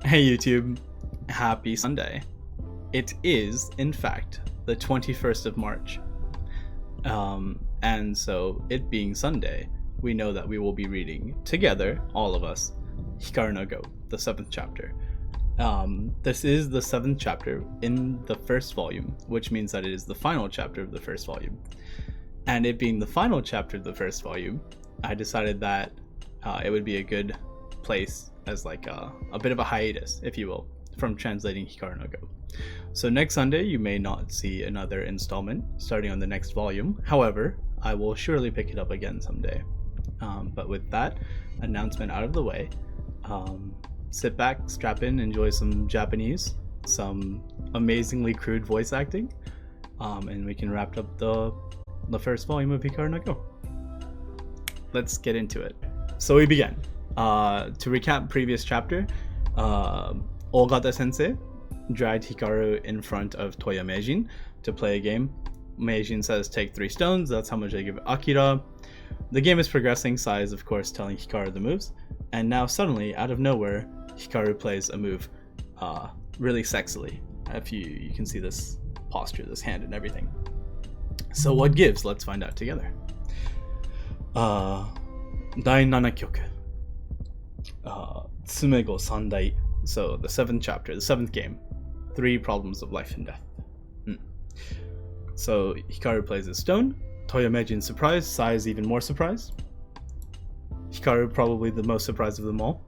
Hey YouTube, happy Sunday. It is, in fact, the 21st of March. And so, it being Sunday, we know that we will be reading together, all of us, Hikaru no Go, the 7th chapter. This is the 7th chapter in the first volume, which means that it is the final chapter of the first volume. And it being the final chapter of the first volume, I decided that it would be a good place as like a bit of a hiatus, if you will, from translating Hikaru no Go. So next Sunday you may not see another installment starting on the next volume. However, I will surely pick it up again someday. But with that announcement out of the way, sit back, strap in, enjoy some Japanese, some amazingly crude voice acting, and we can wrap up the first volume of Hikaru no Go. Let's get into it. So we begin. To recap previous chapter, Ogata sensei dragged Hikaru in front of Toya Meijin to play a game. Meijin says take 3 stones, that's how much they give Akira. The game is progressing, Sai is of course telling Hikaru the moves, and now suddenly, out of nowhere, Hikaru plays a move really sexily. If you can see this posture, this hand and everything. So what gives? Let's find out together. 第7局 Tsumego Sandai. So the 7th chapter, the 7th game, 3 problems of life and death. So Hikaru plays a stone. Toya Meijin's surprised. Sai is even more surprised. Hikaru probably the most surprised of them all.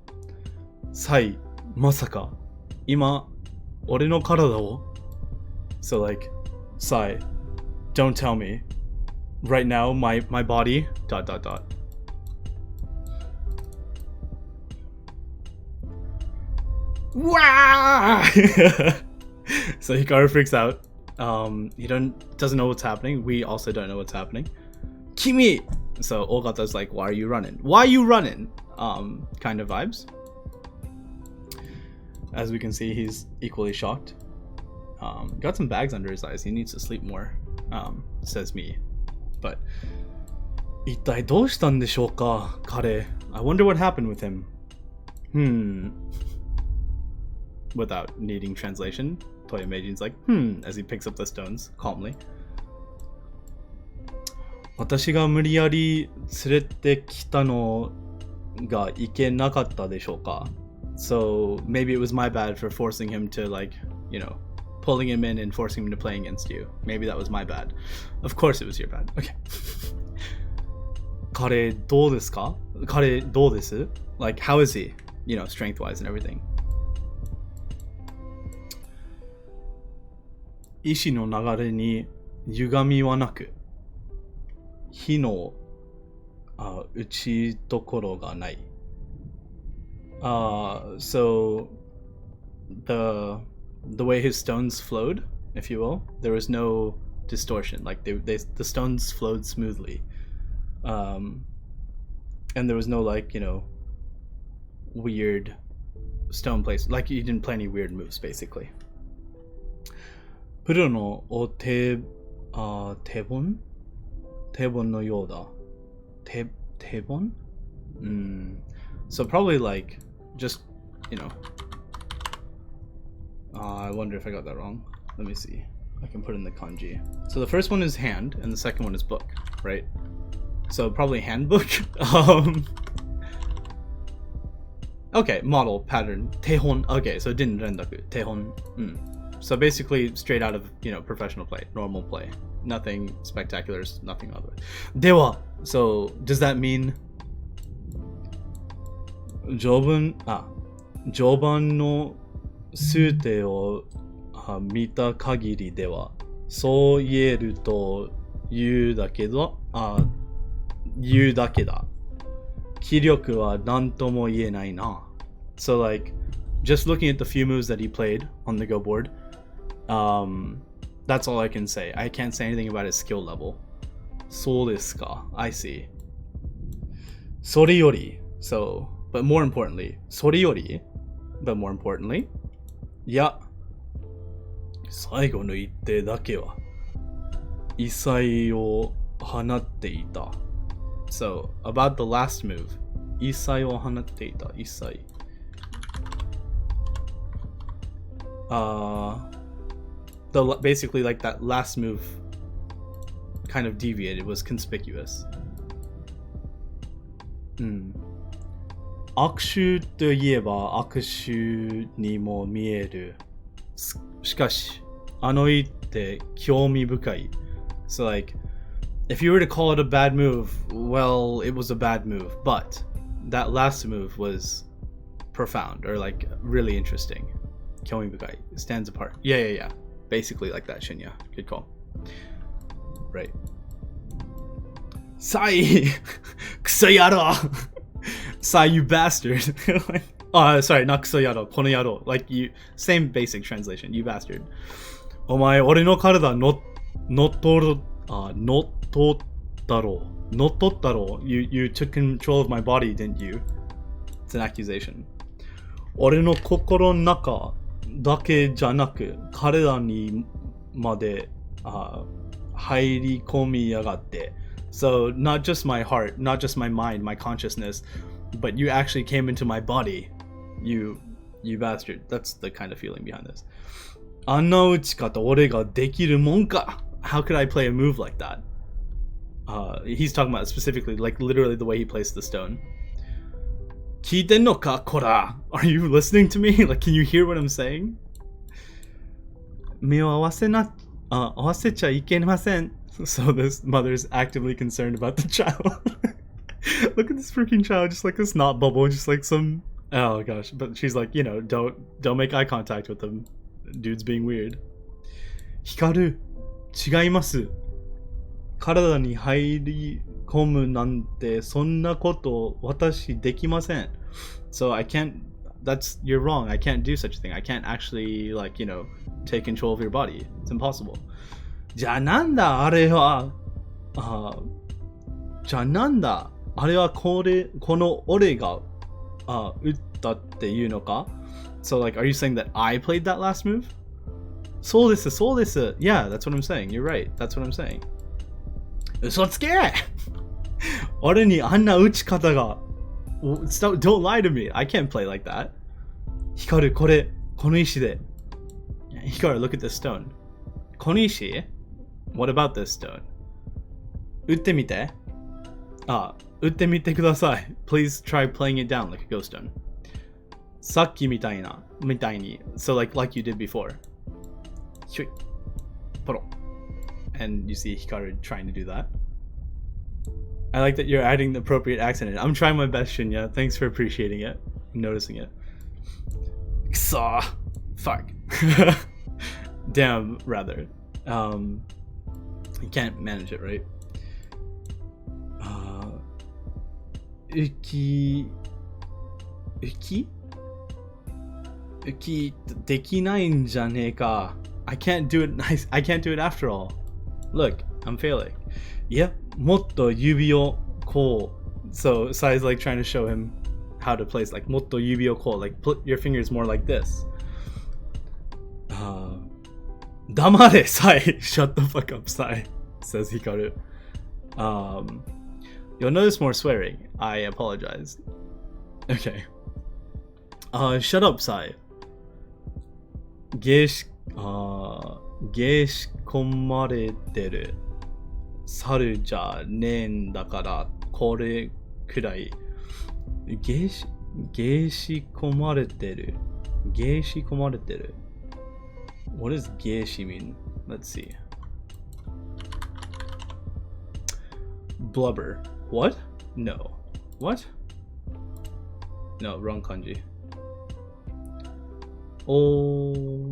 Sai, masaka, ima, ore no karada wo? So like, Sai, don't tell me. Right now, my body, ... Wah! So Hikaru freaks out. He doesn't know what's happening. We also don't know what's happening. Kimi! So Ogata's like, why are you running? Why are you running? Kind of vibes. As we can see, he's equally shocked. Got some bags under his eyes. He needs to sleep more, says me. But 一体どうしたんでしょうか, Kare. I wonder what happened with him. Without needing translation, Toya Meijin's like, as he picks up the stones calmly. 私が無理やり連れてきたのがいけなかったでしょうか? So maybe it was my bad for forcing him to, like, you know, pulling him in and forcing him to play against you. Maybe that was my bad. Of course it was your bad. Okay. 彼どうですか? 彼どうです? Like, how is he? You know, strength-wise and everything. 意志の流れに歪みはなく、火の打ちどころがない。So the way his stones flowed, if you will, there was no distortion. Like the stones flowed smoothly, and there was no, like, you know, weird stone place. Like he didn't play any weird moves, basically. プロの手本のようだ。手本? So probably like, just, you know, I wonder if I got that wrong. Let me see. I can put in the kanji. So the first one is hand, and the second one is book, right? So probably handbook. Okay, model, pattern, tehon. Okay, so it didn't rendaku, tehon. So basically straight out of, you know, professional play, normal play. Nothing spectacular, nothing other. Dewa. So does that mean 序盤の数手を見た限りではそう言えると言うだけだ。気力は何とも言えないな。So like, just looking at the few moves that he played on the Go board, that's all I can say. I can't say anything about his skill level. そうですか. I see. それより, so, but more importantly, それより, but more importantly, いや、最後の一手だけは異彩を放っていた. So, about the last move, 異彩を放っていた. 異彩. basically like that last move kind of deviated, was conspicuous. うん。握手といえば握手にも見える。しかし、あの一手興味深い。So like, if you were to call it a bad move, well, it was a bad move. But that last move was profound, or like really interesting. 興味深い stands apart. Yeah. Basically like that, Shinya. Good call. Right. Sai! Kusayaro! Sai, you bastard. Sorry, not Kusayaro. Konoyaro. Like, you, same basic translation. You bastard. Omae, ore no karada nottotaro. You took control of my body, didn't you? It's an accusation. Ore no kokoro naka dake janaku, karada ni made hairikomi yagatte. So not just my heart, not just my mind, my consciousness, but you actually came into my body. You bastard. That's the kind of feeling behind this. Anna uchikata ore ga dekiru mon ka? How could I play a move like that? He's talking about specifically, like literally the way he placed the stone. Kiite no ka kora? Are you listening to me? Like, can you hear what I'm saying? Me o awasecha ikemasen. So this mother's actively concerned about the child. Look at this freaking child, just like this knot bubble, just like some, oh gosh. But she's like, you know, don't make eye contact with him. Dude's being weird. Hikaru, 違います。体に入り込むなんてそんなこと私できません。So I can't, you're wrong. I can't do such a thing. I can't actually, like, you know, take control of your body. It's impossible. じゃあなんだあれは、じゃあなんだあれはこの俺が打ったっていうのか? So like, are you saying that I played that last move? そうです。Yeah, that's what I'm saying. You're right. That's what I'm saying. 嘘つけ俺にあんな打ち方が Don't lie to me. I can't play like that. 光この石で Hikaru, look at this stone. この石? What about this stone? 打ってみて。打ってみてください。Please try playing it down like a ghost stone. さっきみたいに。So like you did before. ひょい。ポロ。And you see Hikaru trying to do that. I like that you're adding the appropriate accent in it. I'm trying my best, Shinya. Thanks for appreciating it. Noticing it. Kusa. Fuck. Damn, rather. You can't manage it, right? Uki dekinai n janee ka. I can't do it nice. I can't do it after all. Look, I'm failing. Yeah, motto yubi o ko. So Sai's like trying to show him how to place, like motto yubi o ko, like put your fingers more like this. Damare, Sai. Shut the fuck up, Sai, says Hikaru. You'll notice more swearing. I apologize. Okay. Shut up, Sai. 芸仕込まれてる猿じゃねえんだからこれくらい芸仕込まれてる What does 芸仕 mean? Let's see. Blubber. What? No. What? No, wrong kanji. Oh.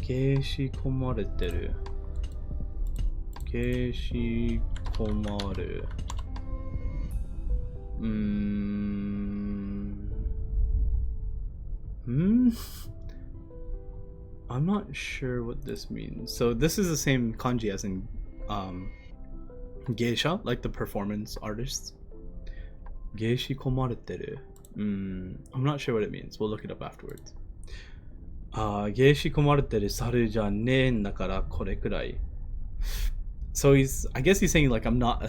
芸仕込まれてる。芸仕込まる。I'm not sure what this means. So this is the same kanji as in geisha, like the performance artists. 芸仕込まれてる。I'm not sure what it means. We'll look it up afterwards. 芸仕込まれてる猿じゃねえんだからこれくらい。So I guess he's saying like I'm not a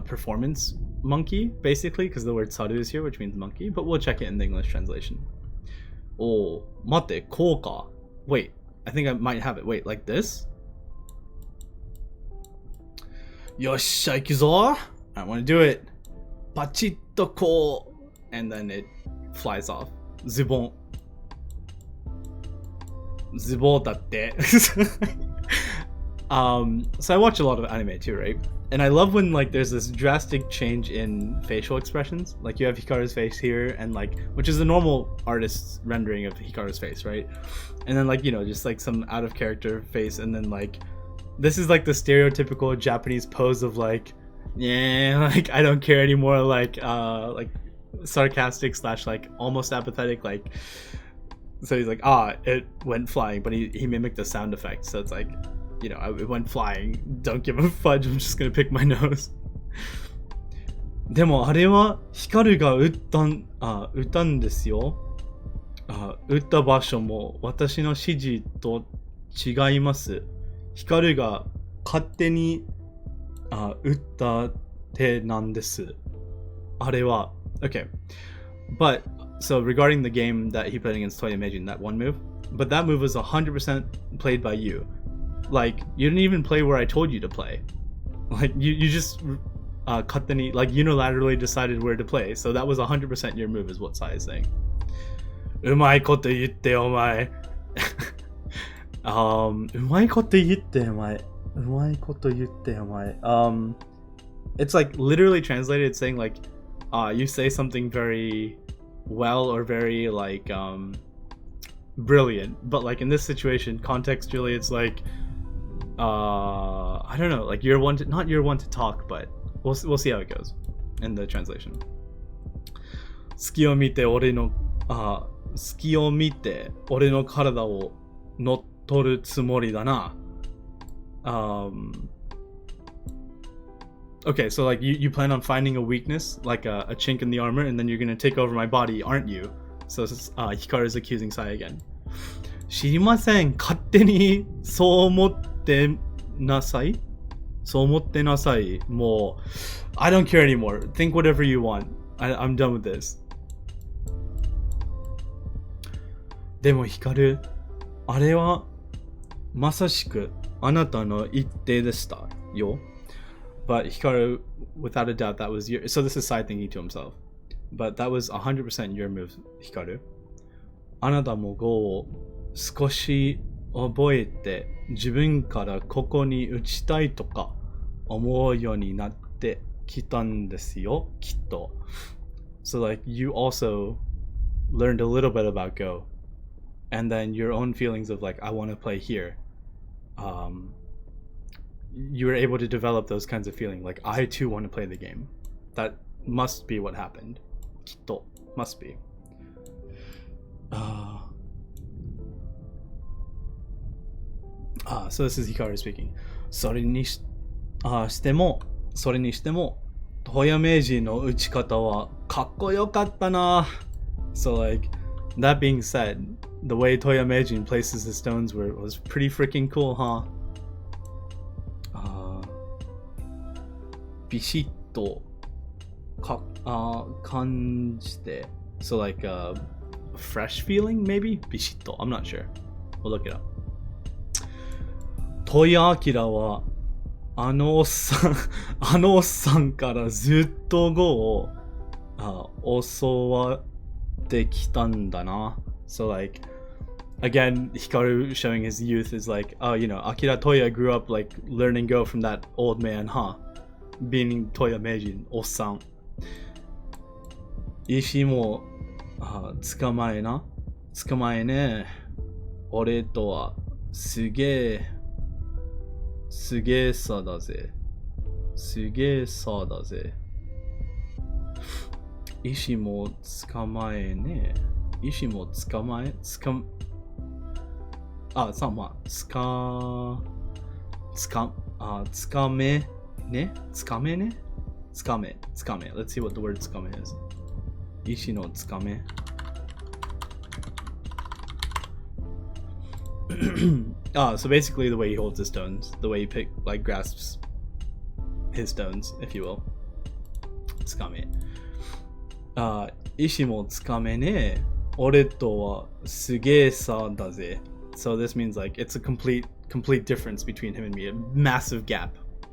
performance monkey, basically, because the word saru is here, which means monkey, but we'll check it in the English translation. Oh, mate, koka. Wait, I think I might have it. Wait, like this? Yosh, ikizo. I want to do it. Pachito ko. And then it flies off. Zibon. Zibon datte. So I watch a lot of anime too, right? And I love when like there's this drastic change in facial expressions. Like you have Hikaru's face here, and like, which is the normal artist's rendering of Hikaru's face, right? And then like, you know, just like some out of character face, and then like this is like the stereotypical Japanese pose of like, yeah, like I don't care anymore, like sarcastic slash like almost apathetic, like. So he's like, it went flying, but he mimicked the sound effect, so it's like, you know, it went flying. Don't give a fudge. I'm just gonna pick my nose. でもあれは光が撃ったんですよ。撃った場所も私の指示と違います。光が勝手に撃った手なんです。あれは okay. But so regarding the game that he played against Toya Meijin, that one move, but that move was 100% played by you. Like, you didn't even play where I told you to play. Like, you just cut the knee, like, unilaterally decided where to play. So that was 100% your move, is what Sai is saying. うまいこと言ってお前。うまいこと言ってお前。うまいこと言ってお前。It's like, literally translated, it's saying like, you say something very well or very like, brilliant. But like in this situation, contextually, it's like, I don't know, like not you're one to talk, but we'll see how it goes in the translation. 隙を見て俺の体を乗っ取るつもりだな。Okay, so like you plan on finding a weakness, like a chink in the armor, and then you're gonna take over my body, aren't you? So Hikaru is accusing Sai again. 知りません。勝手にそう思ってなさい。そう思ってなさい。もう I don't care anymore. Think whatever you want. I'm done with this. でも光、あれはまさしくあなたの言ってでしたよ。But Hikaru, without a doubt, that was your. So this is Sai thinking to himself. But that was 100% your move, Hikaru. あなたも5を少し覚えて自分からここに打ちたいとか思うようになってきたんですよ、きっと。So like you also learned a little bit about Go. And then your own feelings of like, I want to play here. You were able to develop those kinds of feeling. Like, I too want to play the game. That must be what happened. きっと must be. So this is Hikaru speaking. それにしても、トヤ名人の打ち方はかっこよかったな。So like, that being said, the way Toya Meijin places the stones was pretty freaking cool, huh? ビシッと感じて So like a fresh feeling, maybe? ビシッと I'm not sure. We'll look it up. トヤアキラはあのおっさんからずっと語を教わってきたんだな。So like, again, Hikaru showing his youth is like, oh, you know, Akira Toya grew up like learning Go from that old man, huh? Being Toya Meijin, おっさん。石も捕まえね。俺とはすげえさだぜ。石も捕まえね。石も捕まえつかめね。Let's see what the word つかめ is. 石のつかめ。So basically the way he holds his stones, the way he grasps his stones, if you will. つかめ。石もつかめね。俺とはすげえさだぜ. So this means like it's a complete difference between him and me, a massive gap.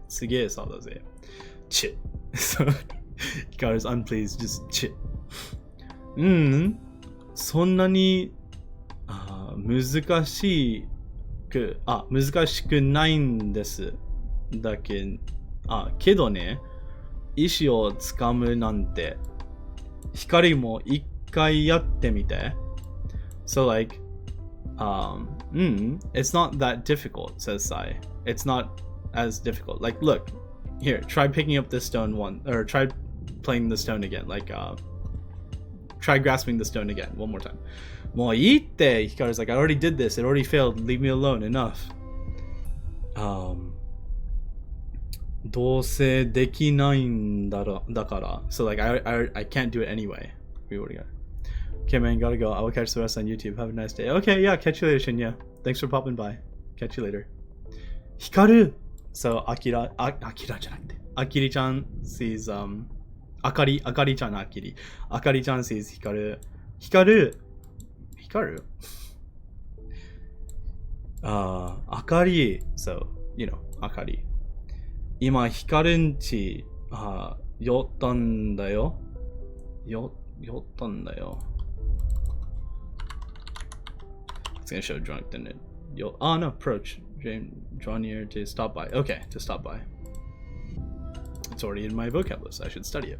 すげえさだぜ. Chit. So Hikaru's unpleased, just chit. そんなに難しくないんです。けどね、石をつかむなんて、光も一回やってみて。So like, it's not that difficult, says Sai. It's not as difficult. Like, look, here, try picking up this stone or try playing the stone again. Like, try grasping the stone again, one more time. もういいって Hikaru's like, I already did this, it already failed, leave me alone, enough. どうせできないんだから So like, I can't do it anyway. We already got it. Okay, man, gotta go. I will catch the rest on YouTube. Have a nice day. Okay, yeah, catch you later, Shinya. Thanks for popping by. Catch you later. Hikaru! So, Akira じゃなくて Akiri-chan sees, Akari-chan, Akiri. Akari-chan sees Hikaru. Hikaru? Akari. So, you know, Akari. 今、光んち、寄ったんだよ。寄ったんだよ。It's gonna show drunk, didn't it? Oh no, approach. Draw near to stop by. Okay, to stop by. It's already in my vocab list. I should study it.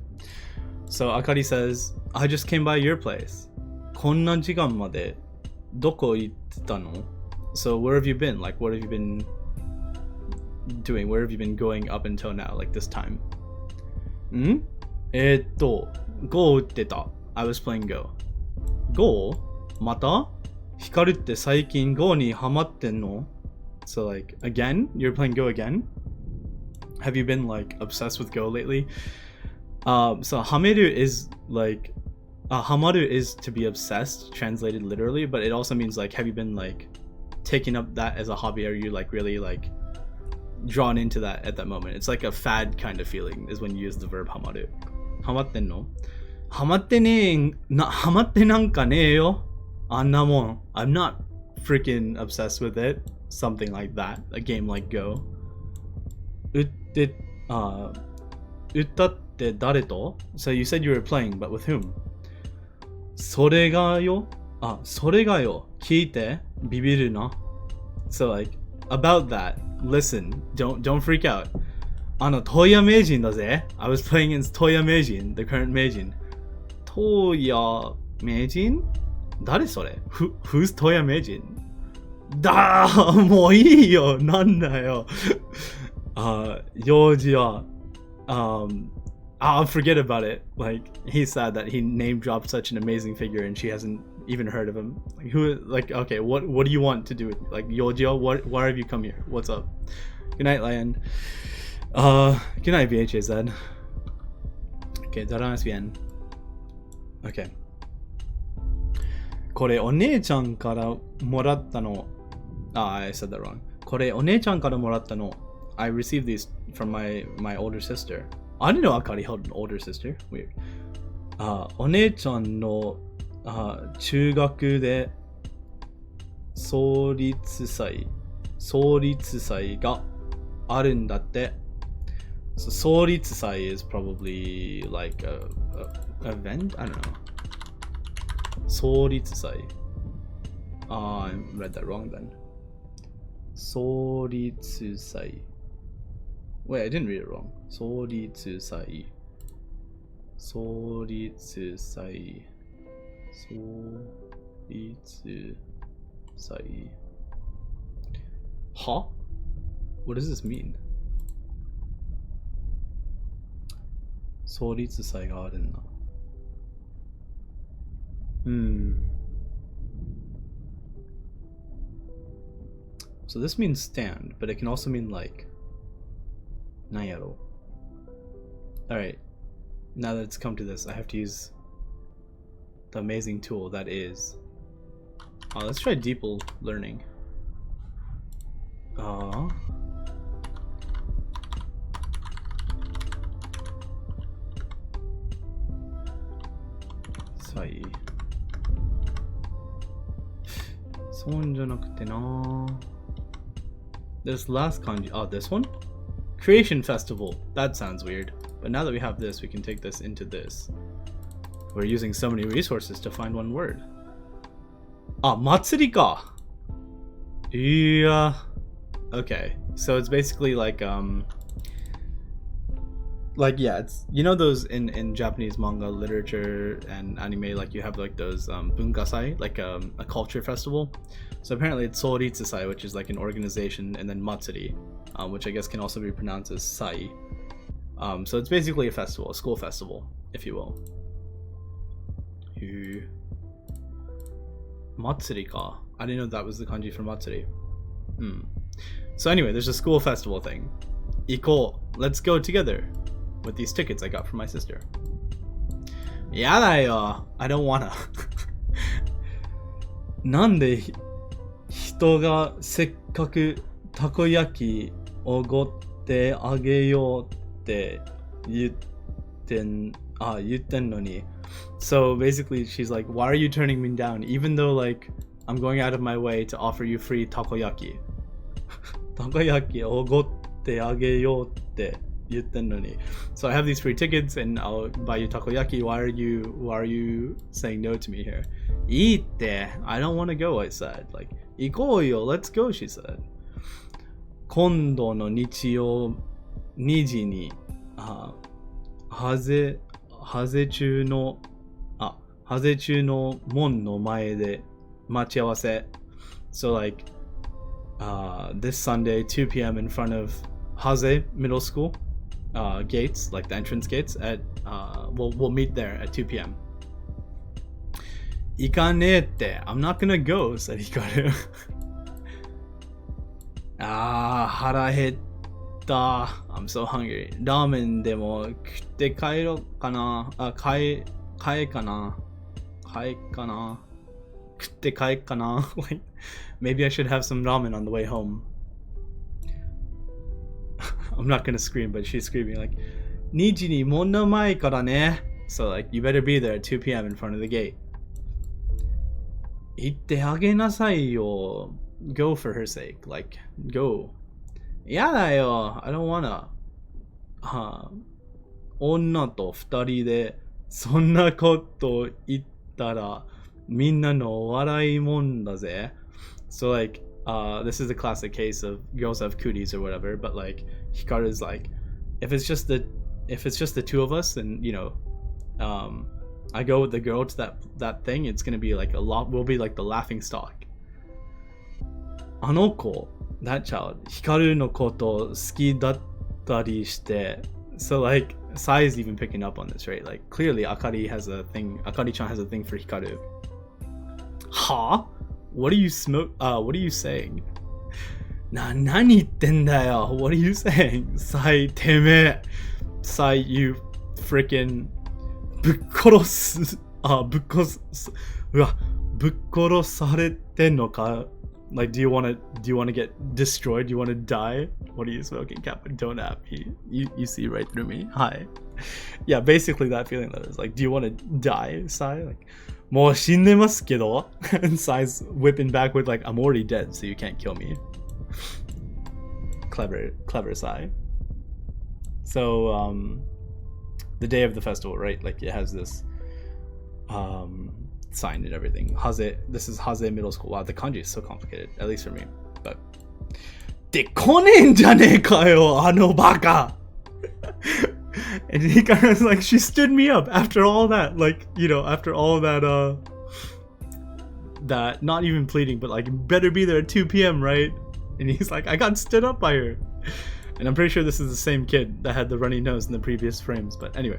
So Akari says, I just came by your place. こんな時間までどこ行ってたの? So where have you been? Like, what have you been doing? Where have you been going up until now, like this time? Go 打ってた. I was playing Go. Go? また? 光って最近 Go にハマってんの? So like, again? You're playing Go again? Have you been like obsessed with Go lately? So hameru is like, hamaru is to be obsessed, translated literally, but it also means like, have you been like taking up that as a hobby? Are you like really like drawn into that at that moment? It's like a fad kind of feeling is when you use the verb hamaru. Hamatte no? Hamatteなんかねえよ. Annamon. I'm not freaking obsessed with it. Something like that. A game like Go. 打ったって誰と? So you said you were playing, but with whom? それがよ. それがよ. 聞いて. ビビるな. So like, about that, listen, don't freak out. トヤ名人だぜ. I was playing against トヤ名人, the current 名人. トヤ名人? 誰それ? Who's トヤ名人? もういいよ. なんだよ. 用事は I'll forget about it. Like, he's sad that he name dropped such an amazing figure and she hasn't even heard of him. Like, like, okay, what do you want to do with, like, Yojo? Why have you come here? What's up? Good night, Lion. Good night, VHAZ. Okay, Daranas bien. Okay. これお姉ちゃんからもらったの. I said that wrong. これお姉ちゃんからもらったの. I received these from my older sister. I didn't know Akari held an older sister. Weird. お姉ちゃんの中学で創立祭があるんだって。So 創立祭 is probably like a event? I don't know. 創立祭. I read that wrong then. 創立祭. Wait, I didn't read it wrong. 創立祭. 創立祭. 創立祭. Huh? What does this mean? 創立祭があるんだ. So this means stand, but it can also mean like なんやろ. Alright, now that it's come to this, I have to use the amazing tool that is. Let's try DeepL learning. Sai. そうじゃなくてな. This last kanji. Oh, this one? Creation Festival. That sounds weird. But now that we have this, we can take this into this. We're using so many resources to find one word. Ah, Matsuri ka. Yeah. Okay. So it's basically like yeah, it's, you know, those in Japanese manga literature and anime, like you have like those bunkasai, like a culture festival. So apparently it's Soritsusai, which is like an organization, and then Matsuri, which I guess can also be pronounced as sai. So it's basically a festival, a school festival, if you will. Matsuri ka. I didn't know that was the kanji for Matsuri. So anyway, there's a school festival thing. Iko, let's go together. With these tickets I got from my sister. Yada, I don't wanna. なんで人がせっかくたこ焼きおごってあげようって言ってんのに. So basically she's like, why are you turning me down even though like I'm going out of my way to offer you free takoyaki? Takoyaki おごってあげようって So I have these free tickets and I'll buy you takoyaki. Why are you saying no to me here? Iite, I don't want to go, I said. Like, 行こうよ, let's go, she said. 今度の日曜2時に、ハゼ中の門の前で待ち合わせ. So like, this Sunday, 2 p.m. in front of Haze Middle School. Gates, like the entrance gates at we'll meet there at 2 p.m. Ikanete, I'm not gonna go, said Hikaru. Hara hetta. I'm so hungry. Ramen demo kutte kaero kana? Kae kana? Kutte kae kana? Like, maybe I should have some ramen on the way home. I'm not gonna scream, but she's screaming like, 2時に門の前からね. So like, you better be there at 2 p.m. in front of the gate. 行ってあげなさいよ. Go for her sake. Like, go. やだよ. I don't wanna. 女と2人でそんなこと言ったらみんなの笑いもんだぜ. So like, this is a classic case of girls have cooties or whatever, but like Hikaru's like, if it's just the two of us, and you know, I go with the girl to that thing, it's gonna be like we'll be like the laughing stock. あの子, that child, 光のこと好きだったりして. So like, Sai is even picking up on this, right? Like clearly Akari-chan has a thing for Hikaru. Huh? What are you saying? 何言ってんだよ. What are you saying? Sai, てめえ. Sai, you freaking ぶっ殺されてんのか? Like, do you want to get destroyed? Do you want to die? What are you smoking, Kappa? Don't at me. You see right through me. Hi. Yeah, basically that feeling that is like, do you want to die, Sai? Like, もう死んでますけど? And Sai's whipping back with like, I'm already dead, so you can't kill me. Clever Sai. So, the day of the festival, right? Like, it has this sign and everything. This is Haze Middle School. Wow, the kanji is so complicated, at least for me. But で来ねえんじゃねえかよ、あのバカ. And he kind of like, she stood me up after all that, like, you know, after all that that not even pleading, but like, better be there at 2 p.m. right? And he's like, I got stood up by her. And I'm pretty sure this is the same kid that had the runny nose in the previous frames, but anyway.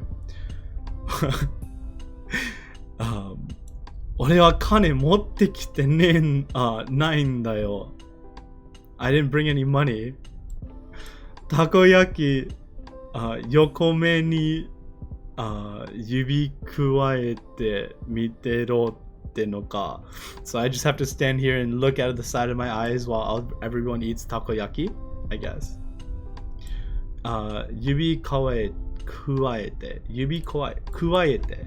俺は金持ってきてないんだよ. I didn't bring any money. たこ焼き横目に指くわえて見てろってのか. So I just have to stand here and look out of the side of my eyes while everyone eats takoyaki, I guess. 指くわえて指くわえて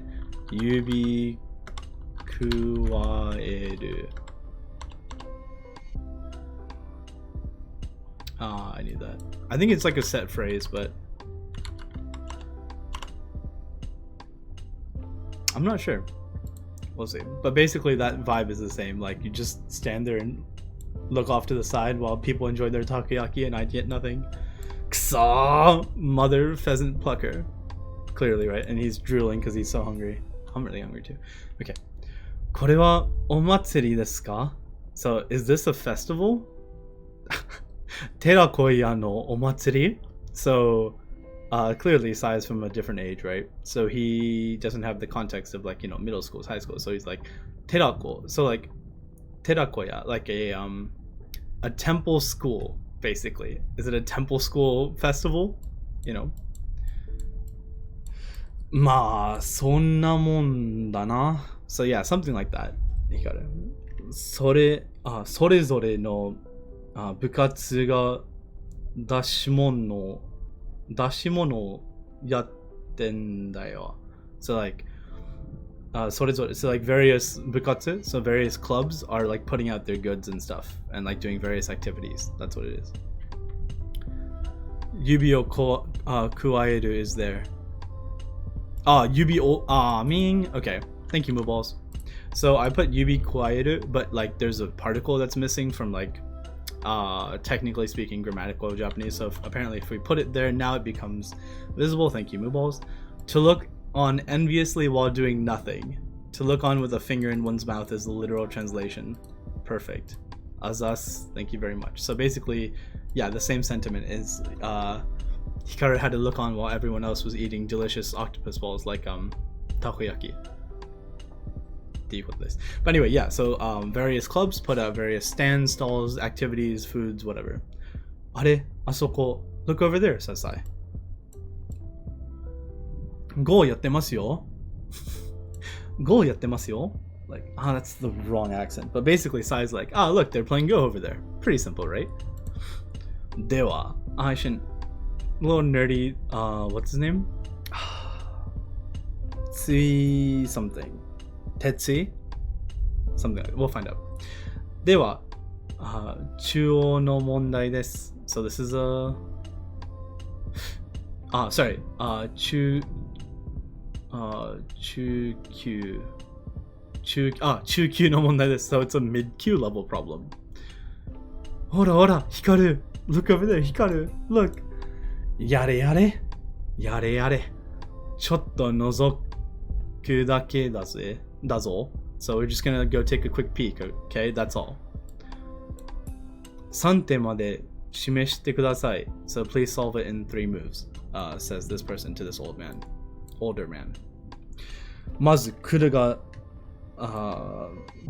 指くわえる I need that. I think it's like a set phrase, but I'm not sure. We'll see. But basically that vibe is the same. Like you just stand there and look off to the side while people enjoy their takoyaki and I get nothing. Ksa! Mother pheasant plucker. Clearly, right? And he's drooling because he's so hungry. I'm really hungry too. Okay. これはお祭りですか? So, is this a festival? Terakoya no omatsuri? So, clearly Sai's from a different age, right? So he doesn't have the context of like, you know, middle schools, high school. So he's like, terako. So like, terakoya, like a temple school, basically. Is it a temple school festival? You know? まあ、そんなもんだな. So yeah, something like that. Hikaru. それぞれの部活が出し物やってんだよ. So like, それぞれ, so like various 部活, so various clubs are like putting out their goods and stuff and like doing various activities. That's what it is. 指を加える is there. Yubi mean, okay. Thank you, Mooballs. So I put yubi kuaeru, but like there's a particle that's missing from like technically speaking grammatical Japanese. So apparently if we put it there, now it becomes visible. Thank you, Mooballs. To look on enviously while doing nothing. To look on with a finger in one's mouth is the literal translation. Perfect. Azas, thank you very much. So basically, yeah, the same sentiment is Hikaru had to look on while everyone else was eating delicious octopus balls like takoyaki. But anyway, yeah, so various clubs put out various stands, stalls, activities, foods, whatever. Are, asoko, look over there, says Sai. Go yattemasu yo. Go yattemasu yo. Like, that's the wrong accent. But basically, Sai's like, look, they're playing Go over there. Pretty simple, right? Dewa. I shouldn't. A little nerdy. What's his name? Tsui something. Tetsui? Something. We'll find out. では、中央の問題です. So this is a. Sorry. 中級の問題です. So it's a mid-Q level problem. ほらほら、Hikaru. Look over there, Hikaru. Look. やれやれ。やれやれ。ちょっと覗くだけだぜ。だぞ。So we're just gonna go take a quick peek, okay? That's all. 3手まで示してください. So please solve it in 3 moves, says this person to this older man. まず黒が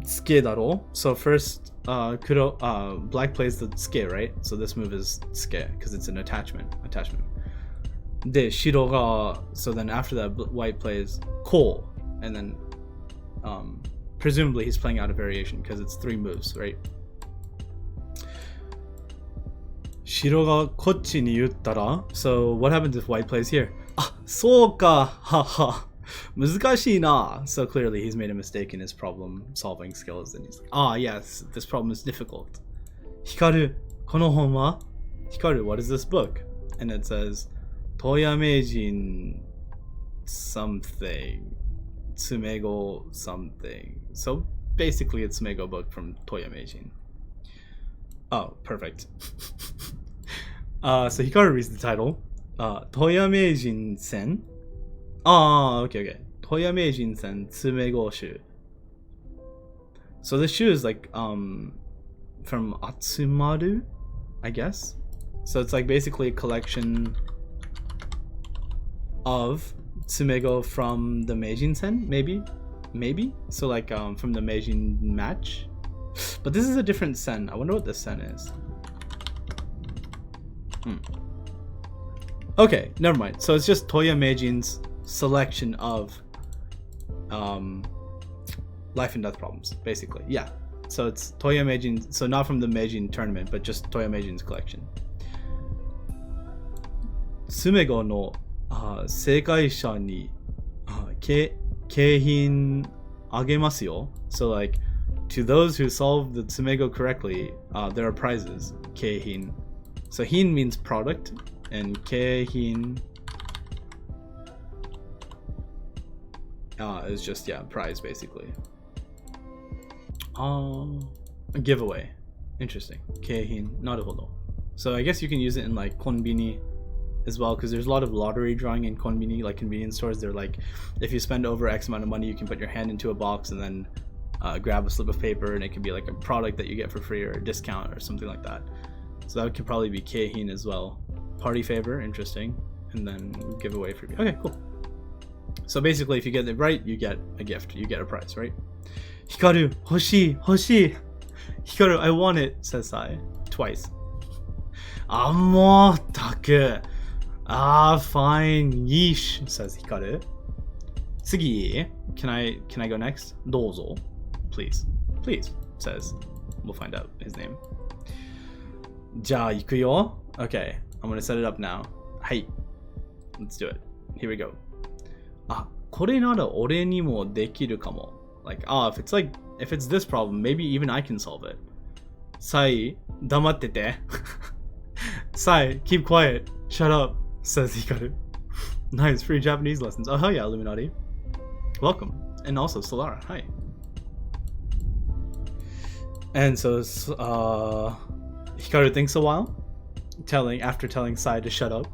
つけだろ? So first, black plays the tsuke, right? So this move is tsuke because it's an attachment. で、白が, so then after that, white plays ko, and then presumably he's playing out a variation because it's 3 moves, right? 白がこっちに言ったら, so what happens if white plays here? そうか、はは。難しいな. So clearly he's made a mistake in his problem solving skills and he's like, yes, this problem is difficult. Hikaru, この本は? Hikaru, what is this book? And it says, 富山名人 something. Tsumego something. So basically it's Tsumego book from Toya Meijin. Oh, perfect. So Hikaru reads the title. Toya Meijin Sen. Okay. Toya Meijin Sen Tsumego Shu. So this shu is like from Atsumaru, I guess. So it's like basically a collection of Tsumego from the Meijin Sen, maybe. So like from the Meijin match. But this is a different sen. I wonder what this sen is. Okay, never mind. So it's just Toya Meijin's selection of life and death problems, basically. Yeah. So it's Toya Meijin, so not from the Meijin tournament, but just Toya Meijin's collection. Tsumego no 正解者に景品あげますよ. So like, to those who solve the Tsumego correctly, there are prizes. 景品. So hin means product, and keihin is just, yeah, prize basically. A giveaway. Interesting. Keihin, naruhodo. So I guess you can use it in like konbini as well, because there's a lot of lottery drawing in konbini, like convenience stores. They're like, if you spend over X amount of money, you can put your hand into a box and then grab a slip of paper, and it can be like a product that you get for free or a discount or something like that. So that could probably be keihin as well. Party favor, interesting. And then giveaway for you. Okay, cool. So basically, if you get it right, you get a gift. You get a prize, right? Hikaru, hoshii, hoshii. Hikaru, I want it, says Sai. Twice. Mo taku. Fine. Yeesh, says Hikaru. Tsugi. Can I go next? Dozo. Please. Please, says. We'll find out his name. Ja, ikuyo. Okay, I'm gonna set it up now. Hai. Let's do it. Here we go. Kore nara ore ni mo dekiru kamo. Like, if it's this problem, maybe even I can solve it. Sai, damatte. Sai, keep quiet. Shut up, says Hikaru. Nice, free Japanese lessons. Oh, hell yeah, Illuminati. Welcome. And also, Solara, hi. And so, Hikaru thinks a while, after telling Sai to shut up,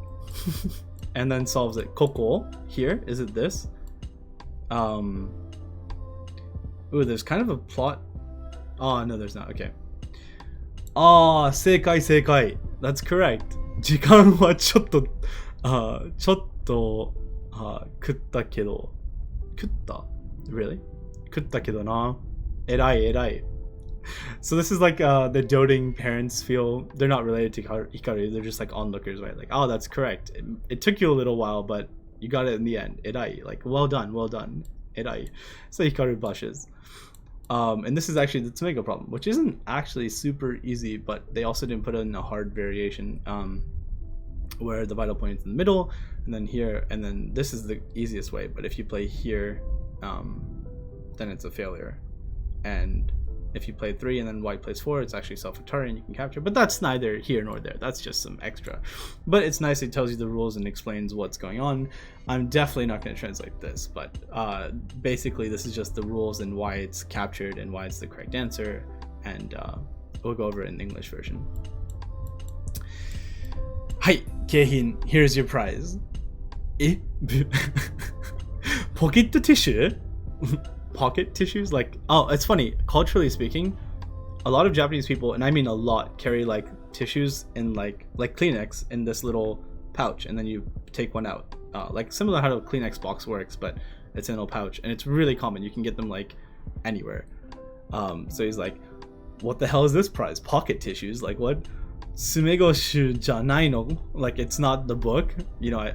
and then solves it. Koko, here, is it this? Ooh, there's kind of a plot. Oh, no, there's not. Okay. Seikai, seikai. That's correct. 時間はちょっと、食ったけど。食った? Really? 食ったけどな。偉い、偉い. So this is like the doting parents feel. They're not related to Hikaru. They're just like onlookers, right? Like, oh, that's correct. It took you a little while, but you got it in the end. Erai. Like, well done, well done. Erai. So Hikaru blushes. And this is actually the tomato problem, which isn't actually super easy, but they also didn't put in a hard variation where the vital point is in the middle, and then here, and then this is the easiest way. But if you play here, then it's a failure. And if you play 3 and then white plays 4, it's actually self-retiring, you can capture. But that's neither here nor there. That's just some extra. But it's nice, it tells you the rules and explains what's going on. I'm definitely not going to translate this, but basically this is just the rules and why it's captured and why it's the correct answer. And we'll go over it in the English version. Hi, Keihin, here's your prize. Pocket tissue? Pocket tissues? Like, oh, it's funny, culturally speaking, a lot of Japanese people, and I mean a lot, carry like tissues in like Kleenex in this little pouch, and then you take one out, like similar how the Kleenex box works, but it's in a little pouch, and it's really common. You can get them like anywhere. So he's like, what the hell is this prize? Pocket tissues? Like, what? Sumegoshu janai no? Like, it's not the book, you know.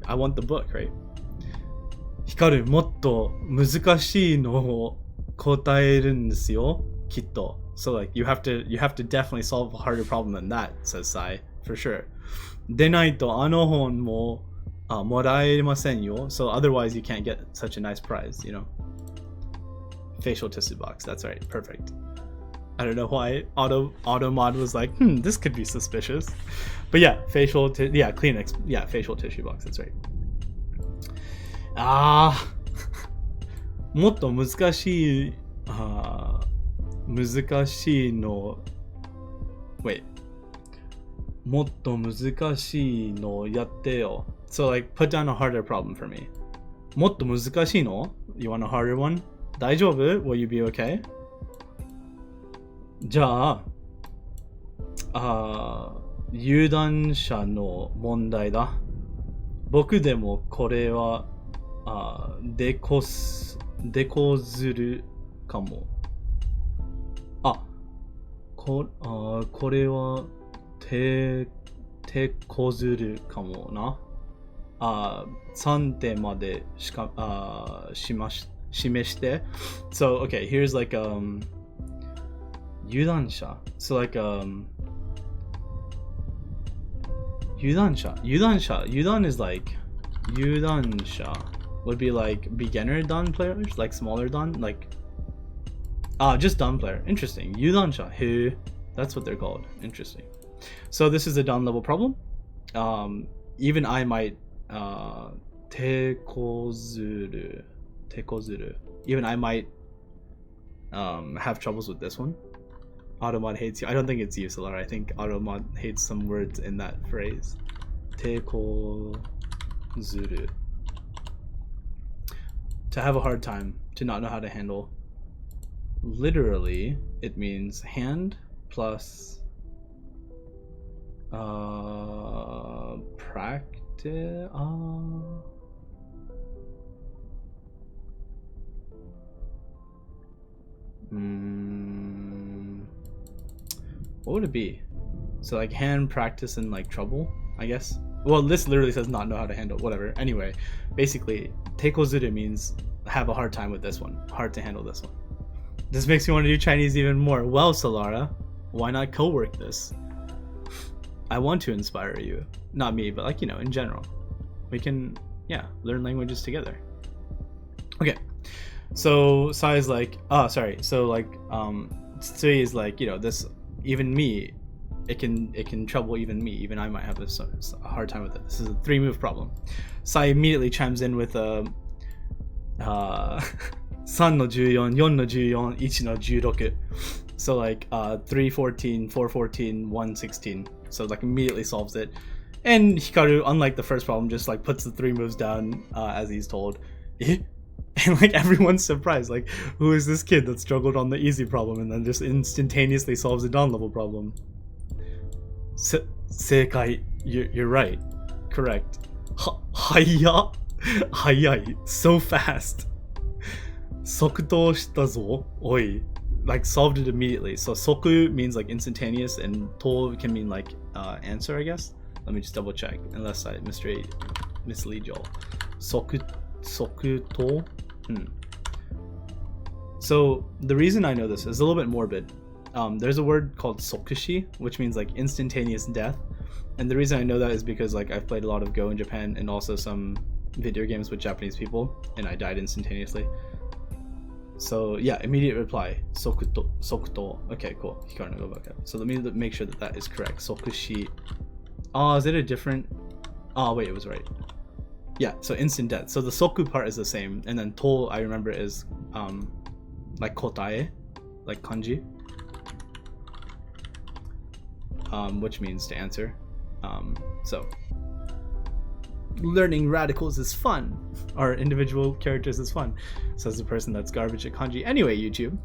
I want the book, right? Hikaru, もっと難しいのを答えるんですよ、きっと. So like you have to definitely solve a harder problem than that, says Sai, for sure. でないとあの本ももらえませんよ. So otherwise you can't get such a nice prize, you know. Facial tissue box, that's right, perfect. I don't know why Automod was like, this could be suspicious. But yeah, Kleenex, yeah, facial tissue box, that's right. もっと難しいの Wait もっと難しいのやってよ. So like put down a harder problem for me. もっと難しいの? You want a harder one? 大丈夫? Will you be okay? じゃあ有段者の問題だ. 僕でもこれはでこずるかも。これはてこずるかもな。3点まで示して。So, okay, here's like, 有段者. So like, 有段者 is like, 有段者 would be like beginner dan players, like smaller dan, like just dan player. Interesting. 有段者 who, that's what they're called. Interesting. So this is a dawn level problem. Even I might tekozuru. Even I might have troubles with this one. Automod hates you. I don't think it's you, Solar. I think Automod hates some words in that phrase. Tekozuru. To have a hard time, to not know how to handle. Literally, it means hand plus practice. What would it be? So like hand practice and like trouble, I guess. Well, this literally says not know how to handle, whatever. Anyway, basically, tekozuru means have a hard time with this one. Hard to handle this one. This makes me want to do Chinese even more. Well, Solara, why not co-work this? I want to inspire you. Not me, but like, you know, in general. We can, yeah, learn languages together. Okay. So Sai is like, so like Tsui is like, you know, this, even me, it can trouble even me. Even I might have a hard time with it. This is a 3-move problem. Sai immediately chimes in with 3の14、4の14、1の16. So like 314, 414, 116. So like immediately solves it. And Hikaru, unlike the first problem, just like puts the 3 moves down as he's told. And like everyone's surprised, like, who is this kid that struggled on the easy problem and then just instantaneously solves a dawn level problem? Seikai, you're right. Correct. Hayai. Hayai. So fast. Sokuto shita zo. Oi. Like solved it immediately. So soku means like instantaneous and to can mean like answer, I guess. Let me just double check unless I mislead y'all. Sokuto. So the reason I know this is a little bit morbid. There's a word called sokushi, which means like instantaneous death. And the reason I know that is because like I've played a lot of Go in Japan and also some video games with Japanese people, and I died instantaneously. So yeah, immediate reply. Sokuto. Okay, cool. Hikaru no go back up. So let me make sure that that is correct. Sokushi. Oh, is it a different? Oh wait, it was right. Yeah, so instant death. So the soku part is the same, and then to I remember is like kotae, like kanji, which means to answer. So learning radicals is fun. Our individual characters is fun, says the person that's garbage at kanji. Anyway, YouTube.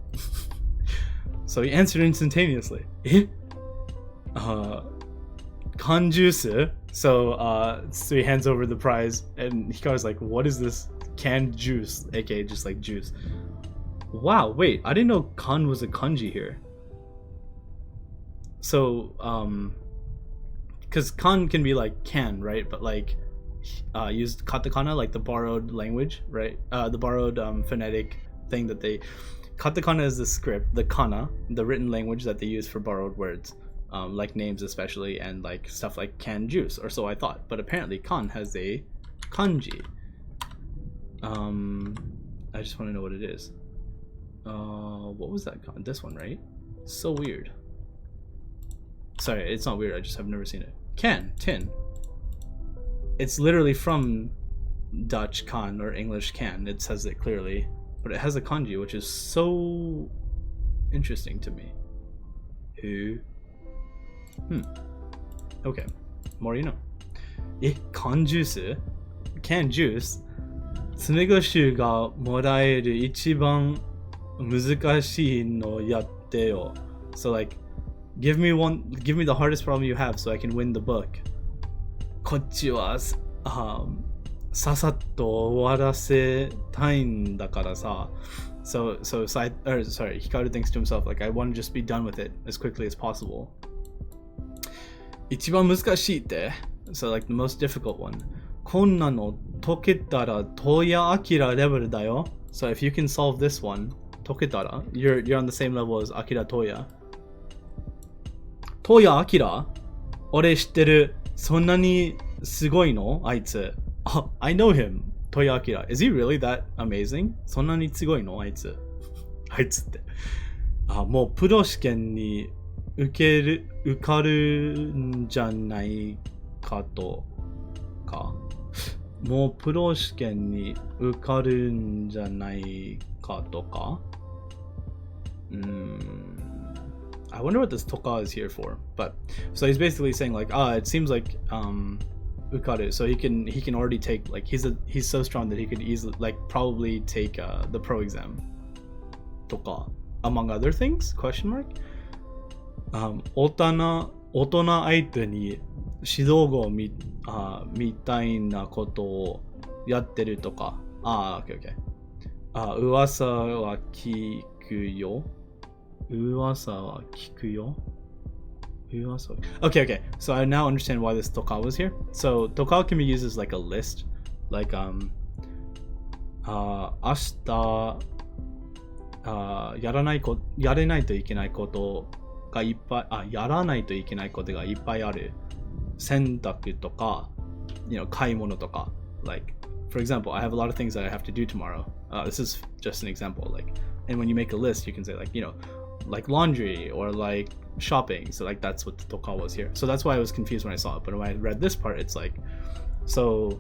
So he answered instantaneously. Kanjusu. So he hands over the prize, and Hikaru's like, what is this canned juice? AKA just like juice. Wow, wait, I didn't know kan was a kanji here. So, because kan can be like can, right? But like, used katakana, like the borrowed language, right? The borrowed phonetic thing that they... Katakana is the script, the kana, the written language that they use for borrowed words. Like names especially, and like stuff like canned juice, or so I thought. But apparently kan has a kanji. I just want to know what it is. What was that kan? This one, right? So weird. Sorry, it's not weird, I just have never seen it. Tin. It's literally from Dutch kan or English can. It says it clearly. But it has a kanji, which is so interesting to me. Who? Okay, more you know. Can juice? Can juice? 詰碁集がもらえる一番難しいのやってよ. So like, give me the hardest problem you have so I can win the book. こっちはささっと終わらせたいんだからさ. So Hikaru thinks to himself, like, I want to just be done with it as quickly as possible. 一番難しいって? So like the most difficult one. こんなの解けたら東谷明レベルだよ. So if you can solve this one, 解けたら you're on the same level as Akira Toya. Toya Akira? 俺知ってる. そんなにすごいの? あいつ. Oh, I know him. Toya Akira. Is he really that amazing? そんなにすごいの? あいつって。もうプロ試験に受かるんじゃないかとか、もうプロ試験に受かるんじゃないかとか。I wonder what this toka is here for. But so he's basically saying like, it seems like ukaru, so he can already take, like, he's so strong that he could easily, like, probably take the pro exam. Toka, among other things? Question mark. 大人相手に指導語みたいなことをやってるとか。OK。噂は聞くよ。噂は聞くよ。Okay. So I now understand why this toka was here. So toka can be used as like a list, like 明日やれないといけないことがいっぱい、やらないといけないことがいっぱいある。洗濯とか、買い物とか。Like, for example, I have a lot of things that I have to do tomorrow. This is just an example. Like, and when you make a list, you can say like, like laundry or like shopping. So like that's what the toka was here. So that's why I was confused when I saw it. But when I read this part, it's like, so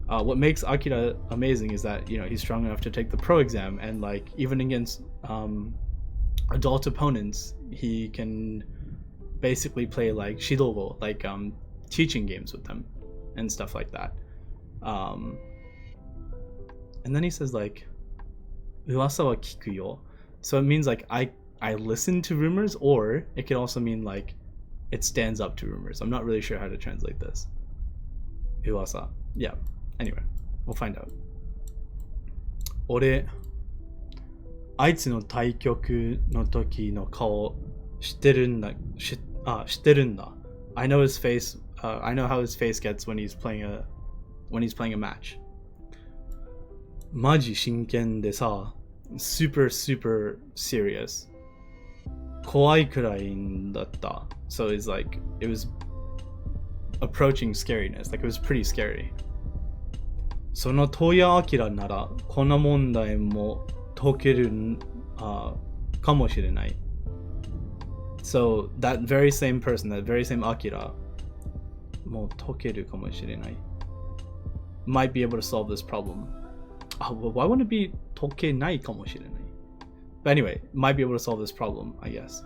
what makes Akira amazing is that he's strong enough to take the pro exam, and like even against adult opponents, he can basically play like shidogo, like teaching games with them and stuff like that. And then he says like, uwasa wa kiku yo. So it means like I listen to rumors, or it could also mean like it stands up to rumors. I'm not really sure how to translate this. Uwasa. Yeah. Anyway, we'll find out. 俺、あいつの対局の時の顔知ってるんだ。I know his face. I know how his face gets when he's playing a match. マジ真剣でさ、super serious. 怖いくらいだった。So it's like, it was approaching scariness. Like, it was pretty scary. その戸谷明ならこの問題も解けるかもしれない。So that very same person, that very same Akira, もう解けるかもしれない。might be able to solve this problem. Well, why wouldn't it be 解けないかもしれない? But anyway, might be able to solve this problem, I guess.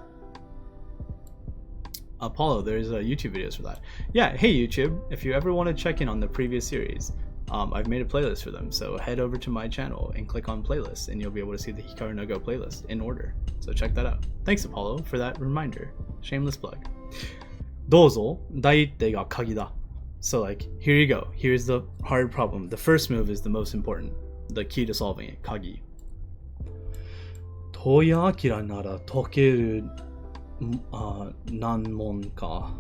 Apollo, there's YouTube videos for that. Yeah, hey YouTube, if you ever want to check in on the previous series, I've made a playlist for them, so head over to my channel and click on playlists, and you'll be able to see the Hikaru no Go playlist in order. So check that out. Thanks Apollo for that reminder. Shameless plug. どうぞ、第一手が鍵だ. So like, here you go. Here's the hard problem. The first move is the most important. The key to solving it. Kagi. 戸谷明なら解ける難問か。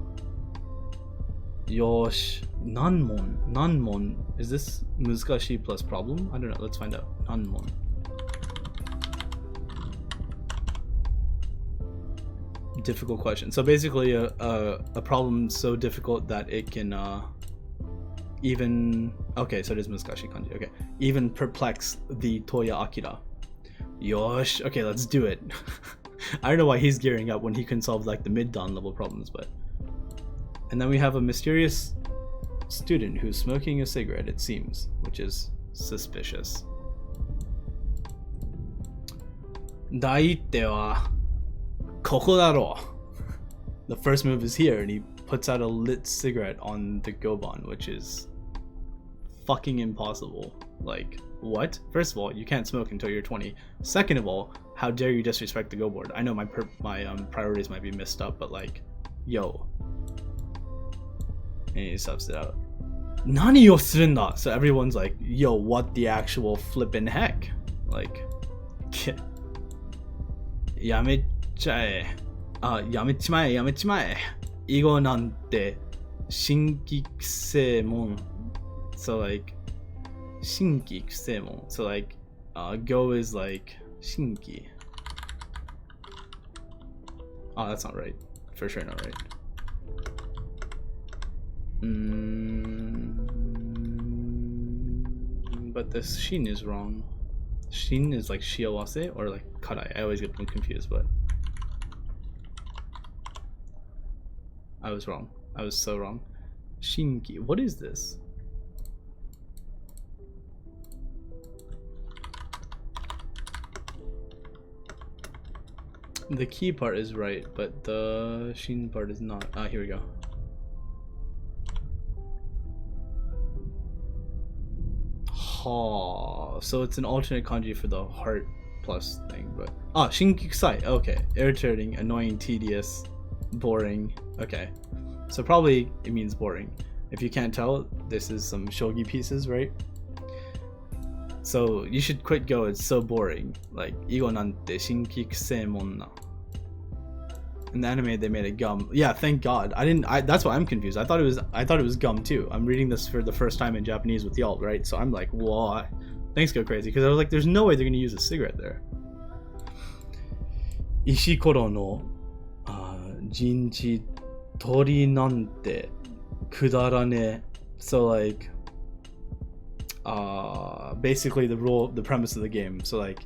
よし。難問. Is this 難しい plus problem? I don't know. Let's find out. 難問. Difficult question. So basically a problem so difficult that it can even, okay, so it is 難しい漢字. Okay. Even perplex the Toya Akira. Yosh. Okay, let's do it. I don't know why he's gearing up when he can solve like the mid-dawn level problems, but. And then we have a mysterious student who's smoking a cigarette, it seems, which is suspicious. 第一手はここだろう. The first move is here, and he puts out a lit cigarette on the Goban, which is fucking impossible. Like, what? First of all, you can't smoke until you're 20. Second of all, how dare you disrespect the Go board? I know my priorities might be messed up, but like, yo. And he subs it out. 何をするんだ? So everyone's like, yo, what the actual flippin' heck? Like, やめちゃえ。やめちまえ。囲碁なんて新規癖もん. So like, 新規癖もん. So like, Go is like 新規. Oh, that's not right. For sure not right. But this shin is wrong. Shin is like shiawase or like karai. I always get them confused, but I was wrong. I was so wrong. Shinki. What is this? The key part is right, but the shin part is not. Ah, here we go. Ha. So it's an alternate kanji for the heart plus thing, but shinkikusai. Okay, irritating, annoying, tedious, boring. Okay, so probably it means boring. If you can't tell, this is some shogi pieces, right? So you should quit Go. It's so boring. Like Igo nante shinkikusei monna. In the anime, they made it gum. Yeah, thank God. That's why I'm confused. I thought it was gum too. I'm reading this for the first time in Japanese with y'all, right? So I'm like, why? Thanks go crazy, because I was like, there's no way they're gonna use a cigarette there. Ishikoro no jinchi tori nante kudarane. So like, basically the premise of the game. So like,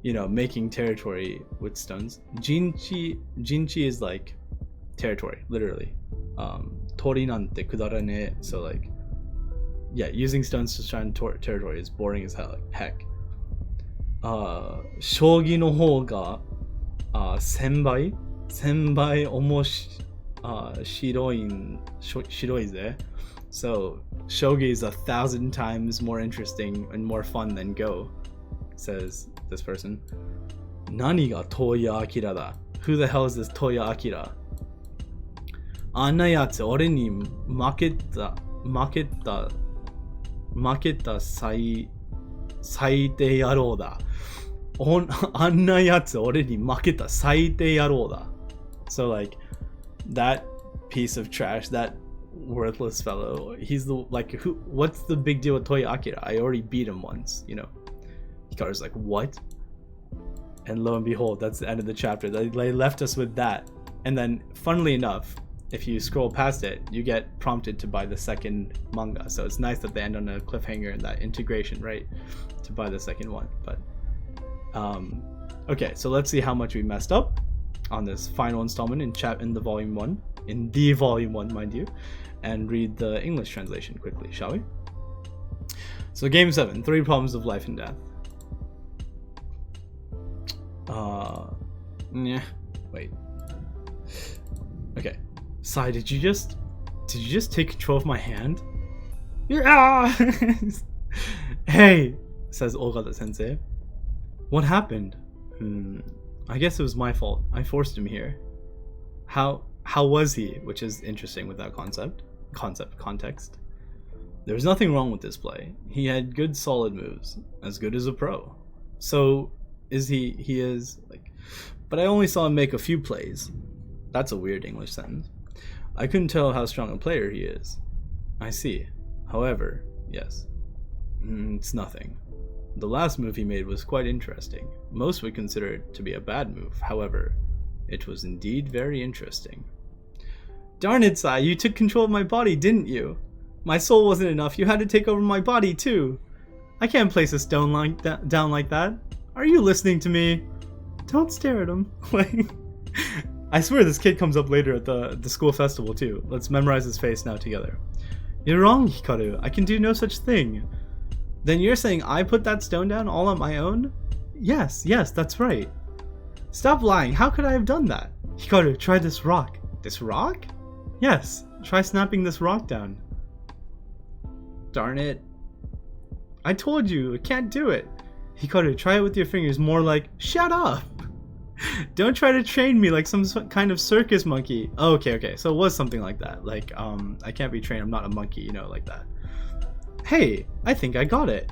you know, making territory with stones. Jinchi is like territory, literally. Tori nante kudarane. So like, yeah, using stones to shine territory is boring as heck. Shogi no hou ga senbai shiroi ze. So shogi is 1,000 times more interesting and more fun than Go, says this person. Nani ga Toya Akira da? Who the hell is this Toya Akira? Anna yatsu ore ni maketa saite yarou da. Anna yatsu ore ni maketa saite yarou da. So like, that piece of trash, that worthless fellow, he's the like, who? What's the big deal with Toya Akira? I already beat him once, you know. Hikaru's like, what? And lo and behold, that's the end of the chapter. They left us with that. And then, funnily enough, if you scroll past it, you get prompted to buy the second manga. So it's nice that they end on a cliffhanger and that integration, right? To buy the second one. But okay, so let's see how much we messed up on this final installment in the volume 1. In the volume 1, mind you. And read the English translation quickly, shall we? So game 7, 3 problems of life and death. Yeah. Wait. Okay. Sai, did you just take control of my hand? Yeah. Hey, says Ogata Sensei. What happened? I guess it was my fault. I forced him here. How was he? Which is interesting with that context. There was nothing wrong with this play. He had good solid moves, as good as a pro. So he is like, but I only saw him make a few plays. That's a weird English sentence. I couldn't tell how strong a player he is. I see. However, yes. It's nothing. The last move he made was quite interesting. Most would consider it to be a bad move. However, it was indeed very interesting. Darn it, Sai, you took control of my body, didn't you? My soul wasn't enough. You had to take over my body, too. I can't place a stone down like that. Are you listening to me? Don't stare at him. I swear this kid comes up later at the school festival too. Let's memorize his face now together. You're wrong, Hikaru. I can do no such thing. Then you're saying I put that stone down all on my own? Yes, that's right. Stop lying. How could I have done that? Hikaru, try this rock. This rock? Yes, try snapping this rock down. Darn it. I told you, I can't do it. Hikaru, try it with your fingers, more like, shut up! Don't try to train me like some kind of circus monkey. Oh, okay, so it was something like that. Like, I can't be trained, I'm not a monkey, you know, like that. Hey, I think I got it.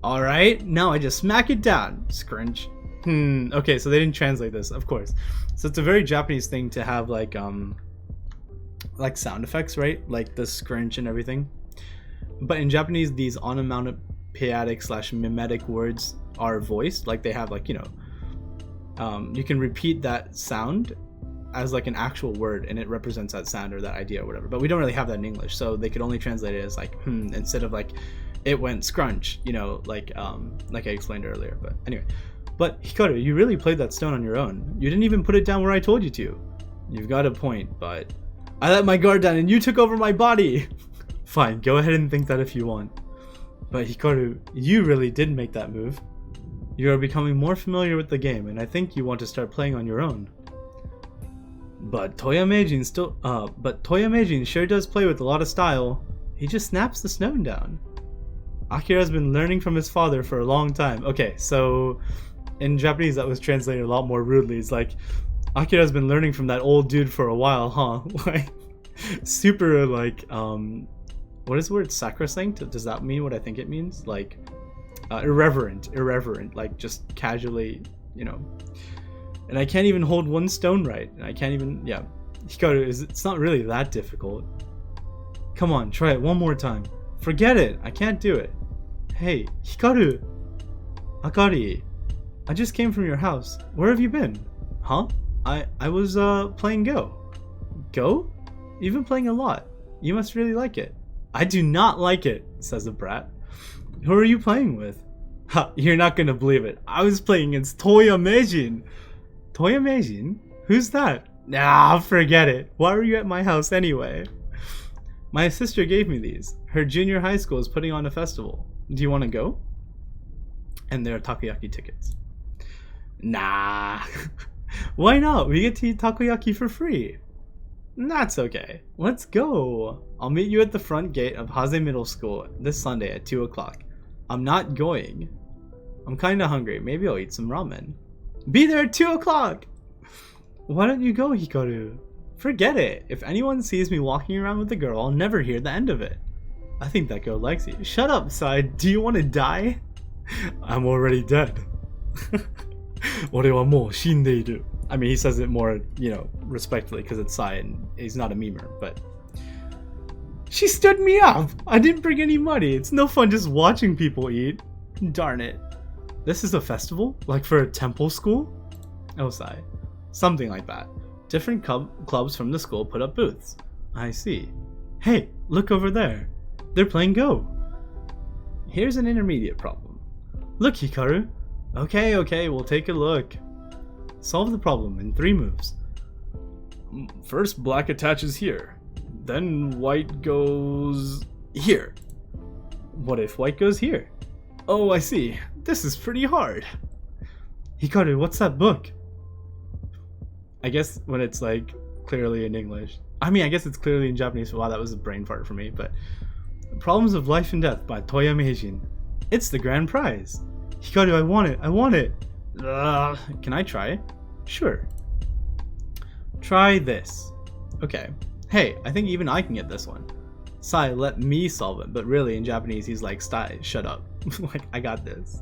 Alright, now I just smack it down. Scrunch. Okay, so they didn't translate this, of course. So it's a very Japanese thing to have like sound effects, right? Like the scrunch and everything. But in Japanese, these onomatopoeic / mimetic words are voiced. Like they have like, you know, you can repeat that sound as like an actual word and it represents that sound or that idea or whatever. But we don't really have that in English, so they could only translate it as like instead of like it went scrunch, you know, like I explained earlier. But anyway, but Hikaru, you really played that stone on your own. You didn't even put it down where I told you to. You've got a point, but I let my guard down and you took over my body. Fine, go ahead and think that if you want. But Hikaru, you really did make that move. You are becoming more familiar with the game, and I think you want to start playing on your own. But Toya Meijin sure does play with a lot of style. He just snaps the stone down. Akira's been learning from his father for a long time. Okay, so in Japanese that was translated a lot more rudely. It's like, Akira's been learning from that old dude for a while, huh? Like, super, like, what is the word? Sacrosanct? Does that mean what I think it means? Like, irreverent, like just casually, you know. And I can't even hold one stone right. And I can't even, yeah. Hikaru, it's not really that difficult. Come on, try it one more time. Forget it, I can't do it. Hey, Hikaru! Akari, I just came from your house. Where have you been? Huh? I was, playing Go. Go? You've been playing a lot. You must really like it. I do not like it, says the brat. Who are you playing with? Ha, you're not gonna believe it. I was playing against Toya Meijin. Toya Meijin? Who's that? Nah, forget it. Why were you at my house anyway? My sister gave me these. Her junior high school is putting on a festival. Do you want to go? And there are takoyaki tickets. Nah. Why not? We get to eat takoyaki for free. That's okay. Let's go. I'll meet you at the front gate of Hase Middle School this Sunday at 2 o'clock. I'm not going. I'm kinda hungry. Maybe I'll eat some ramen. Be there at 2 o'clock! Why don't you go, Hikaru? Forget it. If anyone sees me walking around with a girl, I'll never hear the end of it. I think that girl likes you. Shut up, Sai. Do you want to die? I'm already dead. 俺はもう死んでいる. I mean, he says it more, you know, respectfully because it's Sai and he's not a memer, but... She stood me up! I didn't bring any money. It's no fun just watching people eat. Darn it. This is a festival? Like for a temple school? Oh, Sai. Something like that. Different clubs from the school put up booths. I see. Hey, look over there. They're playing Go. Here's an intermediate problem. Look, Hikaru. Okay, we'll take a look. Solve the problem in 3 moves. First, black attaches here. Then white goes here. What if white goes here? Oh, I see. This is pretty hard. Hikaru, what's that book? I guess when it's like clearly in English. I mean, I guess it's clearly in Japanese. Wow, that was a brain fart for me. But Problems of Life and Death by Toya Meijin. It's the grand prize. Hikaru, I want it. Can I try? Sure. Try this. Okay. Hey, I think even I can get this one. Sai, let me solve it. But really, in Japanese, he's like, Sai, shut up. Like, I got this.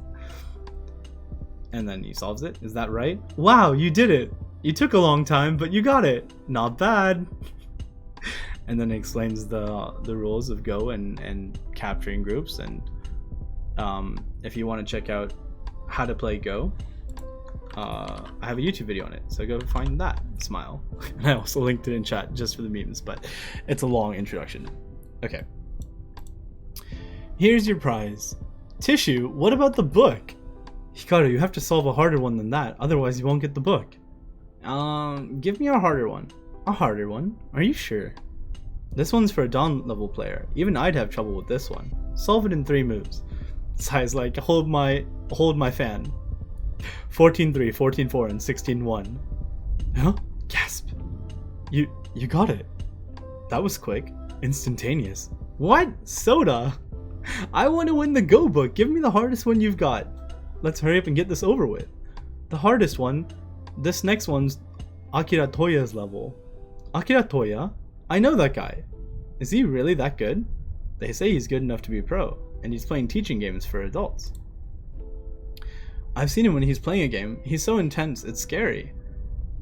And then he solves it. Is that right? Wow, you did it. You took a long time, but you got it. Not bad. And then it explains the rules of Go and capturing groups. And if you want to check out how to play Go, I have a YouTube video on it, so go find that. Smile. And I also linked it in chat just for the memes, but it's a long introduction. Okay. Here's your prize. Tissue, what about the book? Hikaru, you have to solve a harder one than that, otherwise you won't get the book. Give me a harder one. A harder one? Are you sure? This one's for a Dawn level player. Even I'd have trouble with this one. Solve it in 3 moves. Sai's like, hold my fan. 14-3, 14-4, and 16-1. Huh? Gasp. You got it. That was quick. Instantaneous. What? Soda? I want to win the Go book. Give me the hardest one you've got. Let's hurry up and get this over with. The hardest one. This next one's Akira Toya's level. Akira Toya? I know that guy. Is he really that good? They say he's good enough to be a pro, and he's playing teaching games for adults. I've seen him when he's playing a game. He's so intense, it's scary.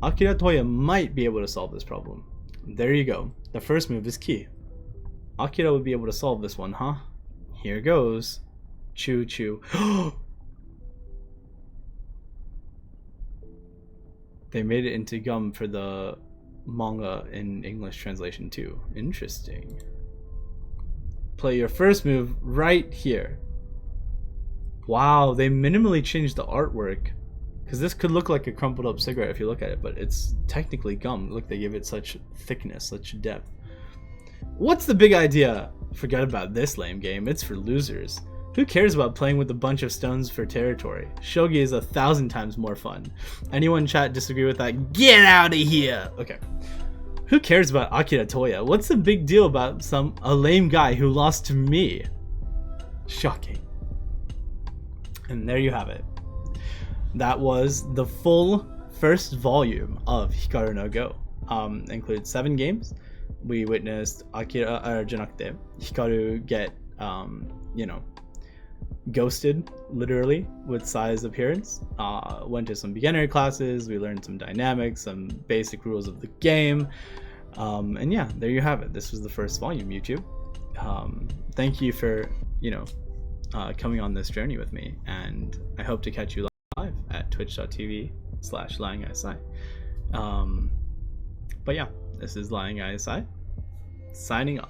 Akira Toya might be able to solve this problem. There you go. The first move is key. Akira would be able to solve this one, huh? Here goes. Choo choo. They made it into gum for the manga in English translation too. Interesting. Play your first move right here. Wow, they minimally changed the artwork Because this could look like a crumpled up cigarette if you look at it, but it's technically gum. Look, they give it such thickness, such depth. What's the big idea? Forget about this lame game. It's for losers. Who cares about playing with a bunch of stones for territory? Shogi is 1,000 times more fun. Anyone in chat disagree with that? Get out of here! Okay. Who cares about Akira Toya? What's the big deal about a lame guy who lost to me? Shocking. And there you have it. That was the full first volume of Hikaru no Go. Included 7 games. We witnessed Hikaru get, ghosted, literally, with Sai's appearance. Went to some beginner classes. We learned some dynamics, some basic rules of the game. And yeah, there you have it. This was the first volume, YouTube. Thank you for, coming on this journey with me. And I hope to catch you live at twitch.tv/lyingisi. But yeah, this is Lying ISI signing off.